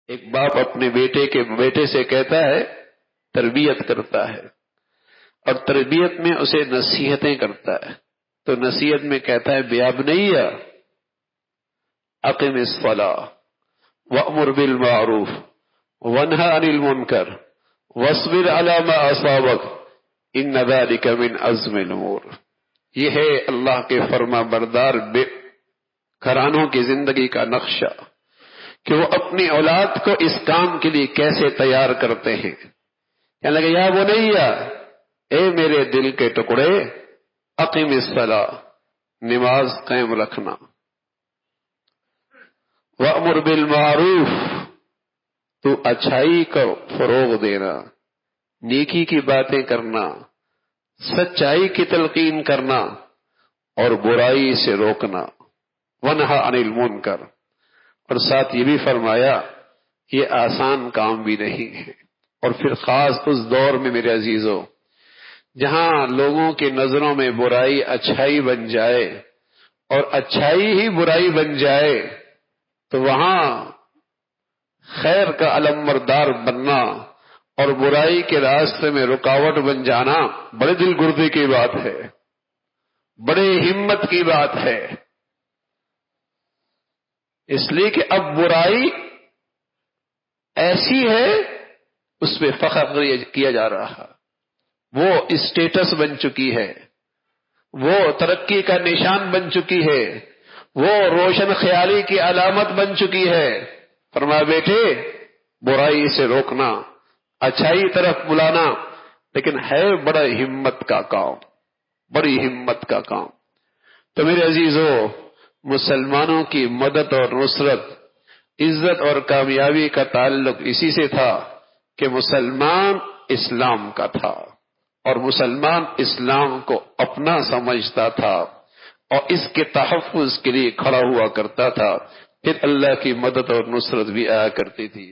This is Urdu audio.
ایک باپ اپنے بیٹے سے کہتا ہے، تربیت کرتا ہے، اور تربیت میں اسے نصیحتیں کرتا ہے، تو نصیحت میں کہتا ہے بیا بنیا اقم الصلاۃ وامر بالمعروف وانہی عن المنکر واصبر علی ما اصابک ان ذلک من عزم الامور۔ یہ ہے اللہ کے فرما بردار گھرانوں کی زندگی کا نقشہ کہ وہ اپنی اولاد کو اس کام کے لیے کیسے تیار کرتے ہیں۔ کہنے لگے یا بنیا، اے میرے دل کے ٹکڑے، اقم الصلاۃ، نماز قائم رکھنا، وامر بالمعروف، تو اچھائی کو فروغ دینا، نیکی کی باتیں کرنا، سچائی کی تلقین کرنا اور برائی سے روکنا، ونہی عن المنکر، اور ساتھ یہ بھی فرمایا یہ آسان کام بھی نہیں ہے۔ اور پھر خاص اس دور میں میرے عزیزوں، جہاں لوگوں کی نظروں میں برائی اچھائی بن جائے اور اچھائی ہی برائی بن جائے، تو وہاں خیر کا علمبردار بننا اور برائی کے راستے میں رکاوٹ بن جانا بڑے دل گردی کی بات ہے، بڑے ہمت کی بات ہے۔ اس لیے کہ اب برائی ایسی ہے اس پہ فخر کیا جا رہا ہے، وہ اسٹیٹس بن چکی ہے، وہ ترقی کا نشان بن چکی ہے، وہ روشن خیالی کی علامت بن چکی ہے۔ فرمایا بیٹے برائی سے روکنا، اچھائی طرف بلانا، لیکن ہے بڑا ہمت کا کام، بڑی ہمت کا کام۔ تو میرے عزیزو، مسلمانوں کی مدد اور نصرت، عزت اور کامیابی کا تعلق اسی سے تھا کہ مسلمان اسلام کا تھا اور مسلمان اسلام کو اپنا سمجھتا تھا اور اس کے تحفظ کے لیے کھڑا ہوا کرتا تھا، پھر اللہ کی مدد اور نصرت بھی آیا کرتی تھی۔